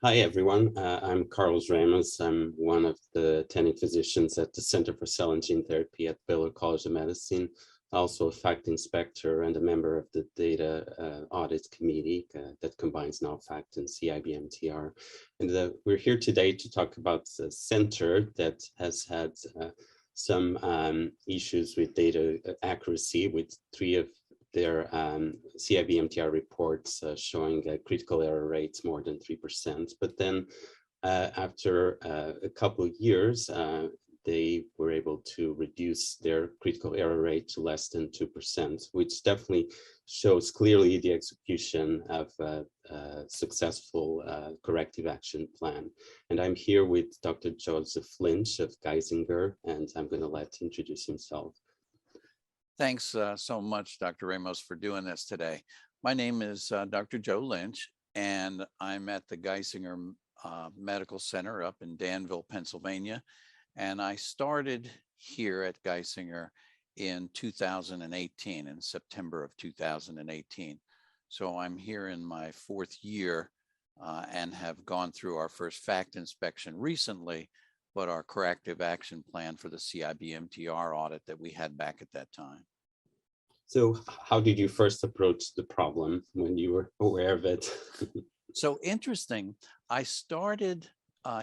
Hi, everyone. I'm Carlos Ramos. I'm one of the attending physicians at the Center for Cell and Gene Therapy at Baylor College of Medicine, also a fact inspector and a member of the Data Audit Committee that combines now FACT and CIBMTR. And we're here today to talk about the center that has had some issues with data accuracy with three of their CIBMTR reports showing critical error rates more than 3%. But then after a couple of years, they were able to reduce their critical error rate to less than 2%, which definitely shows clearly the execution of a successful corrective action plan. And I'm here with Dr. Joseph Lynch of Geisinger, and I'm going to let him introduce himself. Thanks so much, Dr. Ramos, for doing this today. My name is Dr. Joe Lynch, and I'm at the Geisinger Medical Center up in Danville, Pennsylvania. And I started here at Geisinger in 2018, in September of 2018. So I'm here in my fourth year and have gone through our first fact inspection recently, but our corrective action plan for the CIBMTR audit that we had back at that time. So how did you first approach the problem when you were aware of it? So interesting. I started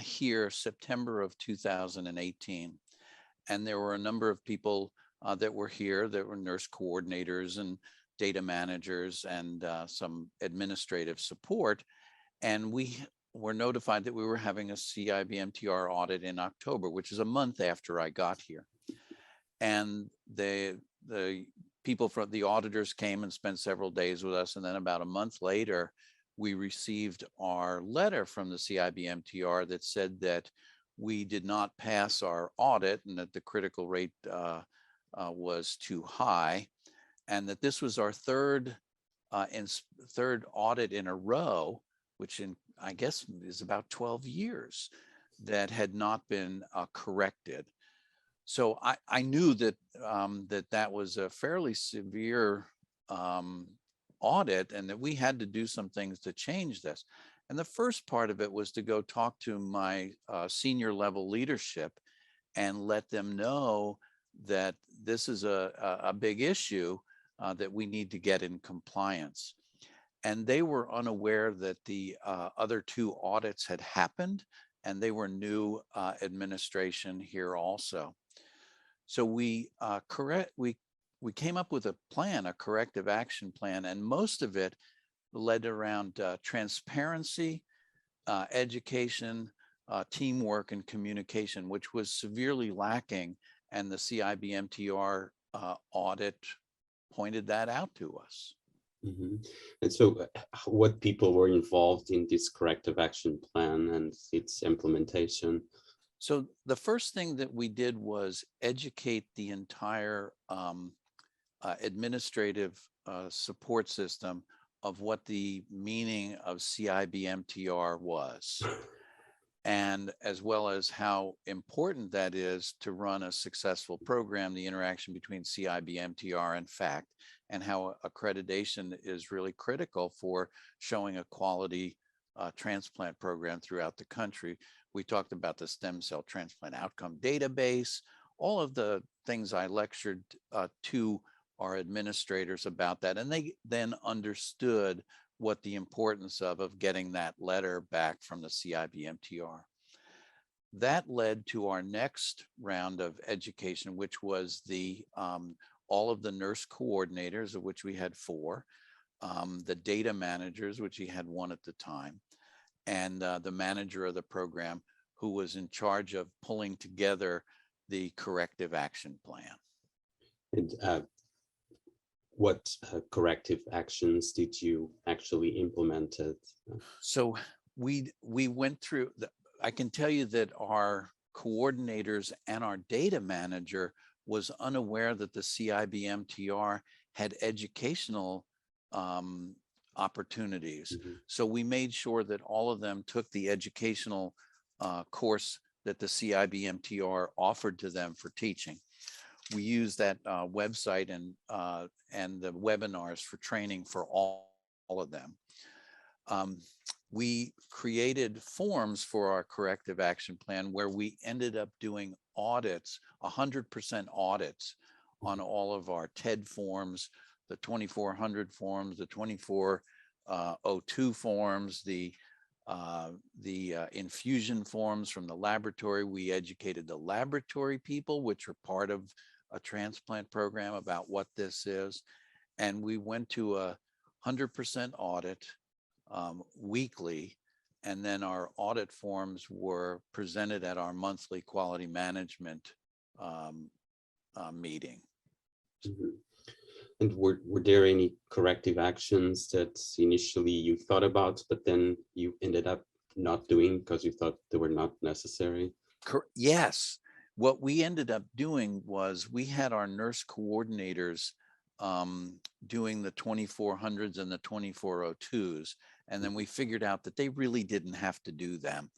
here September of 2018, and there were a number of people that were here. There were nurse coordinators and data managers and some administrative support. And we were notified that we were having a CIBMTR audit in October, which is a month after I got here. And the people from the auditors came and spent several days with us. And then about a month later, we received our letter from the CIBMTR that said that we did not pass our audit and that the critical rate was too high, and that this was our third audit in a row, which I guess is about 12 years, that had not been corrected. So I knew that that was a fairly severe audit and that we had to do some things to change this. And the first part of it was to go talk to my senior level leadership and let them know that this is a big issue that we need to get in compliance. And they were unaware that the other two audits had happened, and they were new administration here also. So we came up with a plan, a corrective action plan, and most of it led around transparency, education, teamwork, and communication, which was severely lacking. And the CIBMTR audit pointed that out to us. Mm-hmm. And so what people were involved in this corrective action plan and its implementation? So the first thing that we did was educate the entire administrative support system of what the meaning of CIBMTR was, and as well as how important that is to run a successful program, the interaction between CIBMTR and FACT, and how accreditation is really critical for showing a quality transplant program throughout the country. We talked about the stem cell transplant outcome database, all of the things I lectured to our administrators about that. And they then understood what the importance of getting that letter back from the CIBMTR. That led to our next round of education, which was the all of the nurse coordinators, of which we had 4, the data managers, which he had 1 at the time, and the manager of the program, who was in charge of pulling together the corrective action plan. And what corrective actions did you actually implement? So we went through, I can tell you that our coordinators and our data manager was unaware that the CIBMTR had educational opportunities. Mm-hmm. So we made sure that all of them took the educational course that the CIBMTR offered to them for teaching. We use that website and the webinars for training for all of them. we created forms for our corrective action plan where we ended up doing audits, 100% audits on all of our TED forms, the 2400 forms, the 2402 forms, the infusion forms from the laboratory. We educated the laboratory people, which are part of a transplant program, about what this is. And we went to a 100% audit weekly. And then our audit forms were presented at our monthly quality management meeting. Mhm. And were there any corrective actions that initially you thought about, but then you ended up not doing because you thought they were not necessary? Yes. What we ended up doing was we had our nurse coordinators doing the 2400s and the 2402s. And then we figured out that they really didn't have to do them.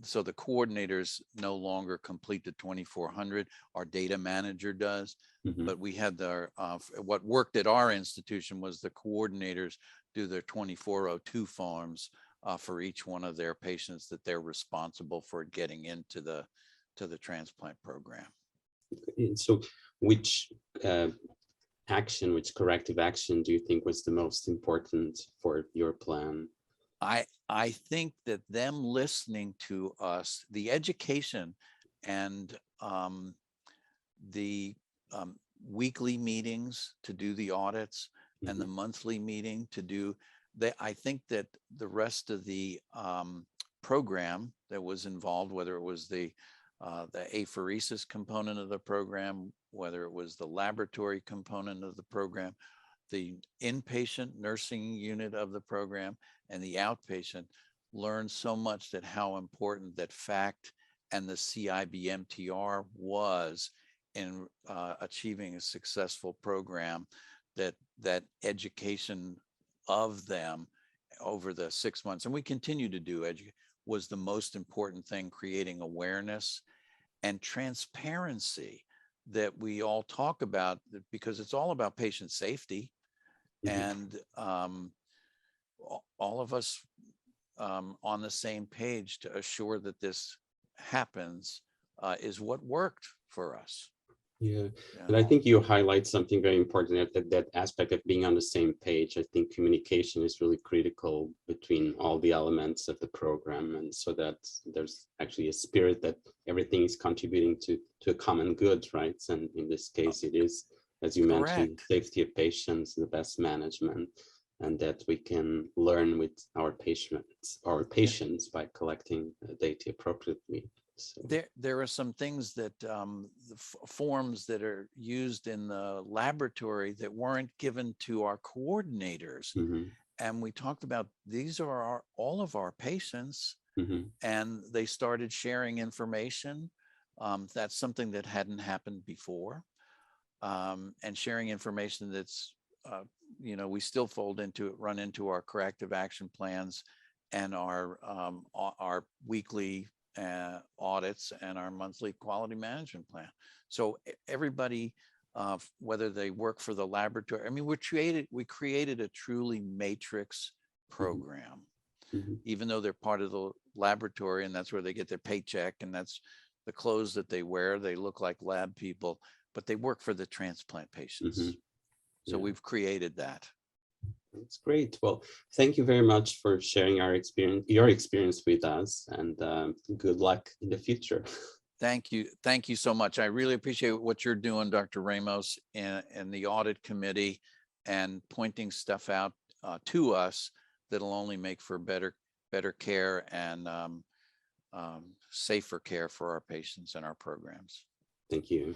So the coordinators no longer complete the 2400, our data manager does. Mhm. But we had what worked at our institution was the coordinators do their 2402 forms for each one of their patients that they're responsible for getting into the transplant program. And so which which corrective action do you think was the most important for your plan? I think that them listening to us, the education and the weekly meetings to do the audits and the monthly meeting to do I think that the rest of the program that was involved, whether it was the apheresis component of the program, whether it was the laboratory component of the program, the inpatient nursing unit of the program, and the outpatient, learned so much that how important that FACT and the CIBMTR was in achieving a successful program, that education of them over the 6 months, and we continue to do was the most important thing, creating awareness and transparency that we all talk about, because it's all about patient safety. And all of us on the same page to assure that this happens is what worked for us. Yeah, You and I know? think you highlight something very important, that aspect of being on the same page. I think communication is really critical between all the elements of the program, and so that there's actually a spirit that everything is contributing to a common good, right? And in this case, it is, as you mentioned, Correct. safety of patients, the best management, and that we can learn with our patients by collecting data appropriately. So. There are some things that forms that are used in the laboratory that weren't given to our coordinators. Mm-hmm. And we talked about these are all of our patients, Mm-hmm. and they started sharing information. That's something that hadn't happened before. And sharing information that's, we still run into our corrective action plans and our weekly audits and our monthly quality management plan. So everybody, whether they work for the laboratory, I mean, we created a truly matrix program, Mm-hmm. even though they're part of the laboratory and that's where they get their paycheck and that's the clothes that they wear. They look like lab people, but they work for the transplant patients. Mm-hmm. So Yeah. we've created that. That's great. Well, thank you very much for sharing your experience with us, and good luck in the future. Thank you. Thank you so much. I really appreciate what you're doing, Dr. Ramos, and the audit committee, and pointing stuff out to us that'll only make for better care and safer care for our patients and our programs. Thank you.